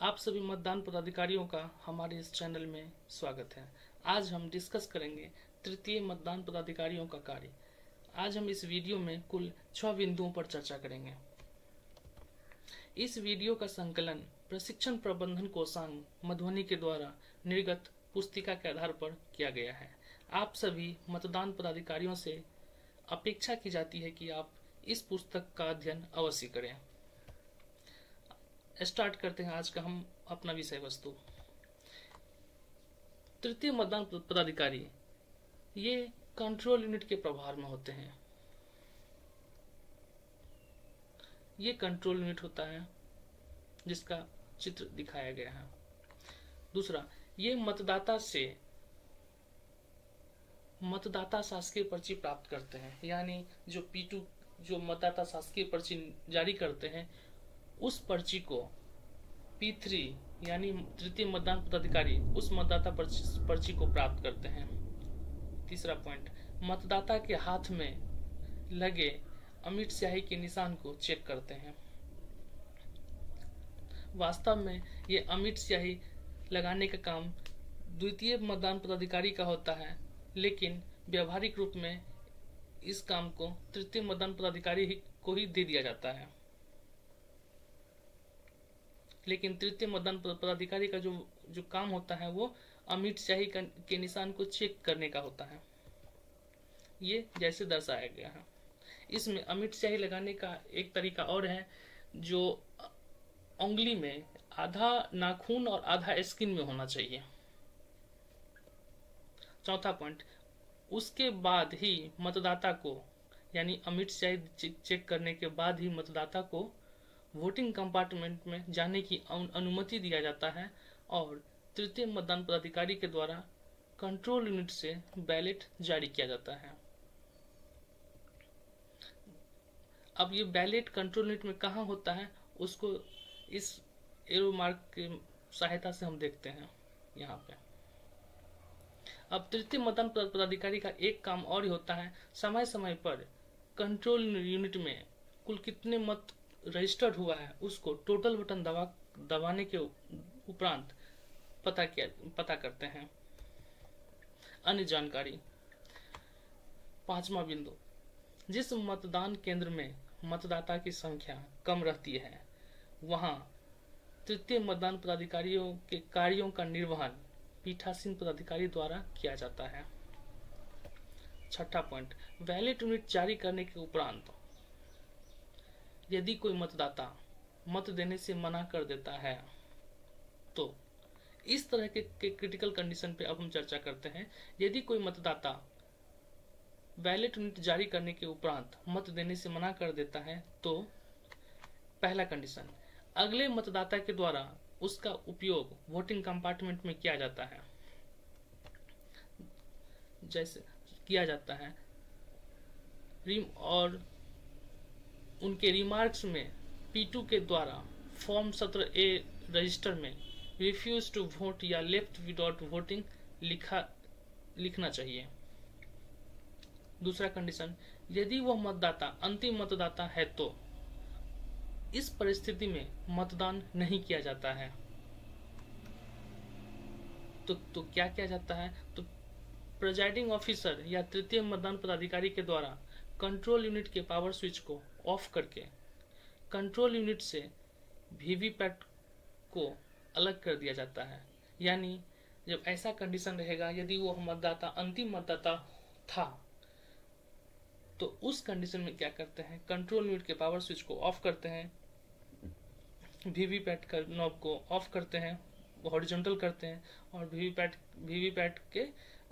आप सभी मतदान पदाधिकारियों का हमारे इस चैनल में स्वागत है। आज हम डिस्कस करेंगे तृतीय मतदान पदाधिकारियों का कार्य। आज हम इस वीडियो में कुल 6 बिंदुओं पर चर्चा करेंगे। इस वीडियो का संकलन प्रशिक्षण प्रबंधन कोषांग मधुबनी के द्वारा निर्गत पुस्तिका के आधार पर किया गया है। आप सभी मतदान पदाधिकारियों से अपेक्षा की जाती है कि आप इस पुस्तक का अध्ययन अवश्य करें। स्टार्ट करते हैं आज का हम अपना विषय वस्तु। तृतीय मतदान पदाधिकारी ये कंट्रोल यूनिट के प्रभार में होते हैं। ये कंट्रोल यूनिट होता है जिसका चित्र दिखाया गया है। दूसरा, ये मतदाता शासकीय पर्ची प्राप्त करते हैं, यानी जो P2 जो मतदाता शासकीय पर्ची जारी करते हैं उस पर्ची को P3 यानी तृतीय मतदान पदाधिकारी उस मतदाता पर्ची को प्राप्त करते हैं। तीसरा पॉइंट, मतदाता के हाथ में लगे अमिट स्याही के निशान को चेक करते हैं। वास्तव में ये अमिट स्याही लगाने का काम द्वितीय मतदान पदाधिकारी का होता है, लेकिन व्यवहारिक रूप में इस काम को तृतीय मतदान पदाधिकारी को ही दे दिया जाता है। लेकिन तृतीय मतदान पदाधिकारी का जो काम होता है वो अमिट स्याही के निशान को चेक करने का होता है। ये जैसे दर्शाया गया है। इसमें अमिट स्याही लगाने का एक तरीका और है, जो उंगली में आधा नाखून और आधा स्किन में होना चाहिए। चौथा पॉइंट, उसके बाद ही मतदाता को यानी अमिट स्याही चेक करने के बाद ही मतदाता को वोटिंग कंपार्टमेंट में जाने की अनुमति दिया जाता है और तृतीय मतदान पदाधिकारी के द्वारा कंट्रोल यूनिट से बैलेट जारी किया जाता है। अब ये बैलेट कंट्रोल यूनिट में कहाँ होता है उसको इस एरो मार्क की सहायता से हम देखते हैं यहाँ पे। अब तृतीय मतदान पदाधिकारी का एक काम और ही होता है, समय समय पर कंट्रोल यूनिट में कुल कितने मत रजिस्टर्ड हुआ है उसको टोटल बटन दबाने के उपरांत पता करते हैं। अन्य जानकारी। पांचवा बिंदु, जिस मतदान केंद्र में मतदाता की संख्या कम रहती है वहां तृतीय मतदान पदाधिकारियों के कार्यों का निर्वहन पीठासीन पदाधिकारी द्वारा किया जाता है। छठा पॉइंट, बैलेट यूनिट जारी करने के उपरांत यदि कोई मतदाता मत देने से मना कर देता है तो इस तरह के क्रिटिकल कंडीशन पे अब हम चर्चा करते हैं। यदि कोई मतदाता बैलेट यूनिट जारी करने के उपरांत मत देने से मना कर देता है तो पहला कंडीशन, अगले मतदाता के द्वारा उसका उपयोग वोटिंग कंपार्टमेंट में किया जाता है। जैसे किया जाता है और उनके रिमार्क्स में P2 के द्वारा फॉर्म 17A रजिस्टर में रिफ्यूज टू वोट या लेफ्ट विदाउट वोटिंग लिखना चाहिए। दूसरा कंडीशन, यदि वह मतदाता अंतिम मतदाता है तो इस परिस्थिति में मतदान नहीं किया जाता है। तो क्या किया जाता है? तो प्रिजाइडिंग ऑफिसर या तृतीय मतदान पदाधिकारी के द्वारा कंट्रोल यूनिट के पावर स्विच को ऑफ करके कंट्रोल यूनिट से वीवीपैट को अलग कर दिया जाता है। यानी जब ऐसा कंडीशन रहेगा, यदि वो मतदाता अंतिम मतदाता था तो उस कंडीशन में क्या करते हैं, कंट्रोल यूनिट के पावर स्विच को ऑफ करते हैं, वीवीपैट का नॉब को ऑफ करते हैं, हॉरिजॉन्टल करते हैं और वीवीपैट के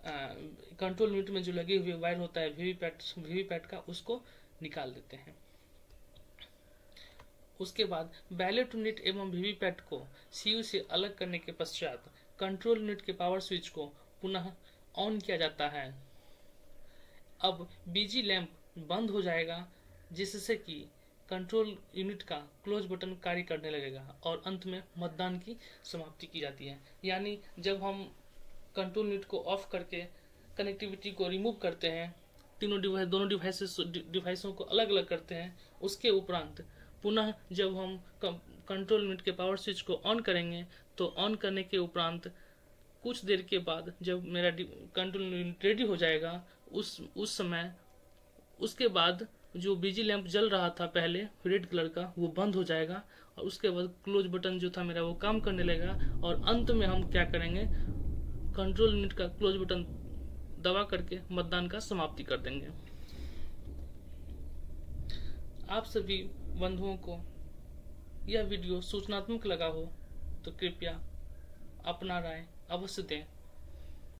कंट्रोल यूनिट में जो लगे हुए वायर होता है वीवीपैट का उसको निकाल देते हैं। उसके बाद बैलेट यूनिट एवं वीवीपैट को सीयू से अलग करने के पश्चात कंट्रोल यूनिट के पावर स्विच को पुनः ऑन किया जाता है। अब बीजी लैंप बंद हो जाएगा जिससे कि कंट्रोल यूनिट का क्लोज बटन कार्य करने लगेगा और अंत में मतदान की समाप्ति की जाती है। यानी जब हम कंट्रोल यूनिट को ऑफ करके कनेक्टिविटी को रिमूव करते हैं, दोनों डिवाइसों को अलग अलग करते हैं, उसके उपरांत पुनः जब हम कंट्रोल यूनिट के पावर स्विच को ऑन करेंगे तो ऑन करने के उपरांत कुछ देर के बाद जब मेरा कंट्रोल यूनिट रेडी हो जाएगा उस समय उसके बाद जो बीजी लैंप जल रहा था पहले रेड कलर का वो बंद हो जाएगा और उसके बाद क्लोज बटन जो था मेरा वो काम करने लगेगा और अंत में हम क्या करेंगे, कंट्रोल यूनिट का क्लोज बटन दबा करके मतदान का समाप्ति कर देंगे। आप सभी बंधुओं को यह वीडियो सूचनात्मक लगा हो तो कृपया अपना राय अवश्य दें।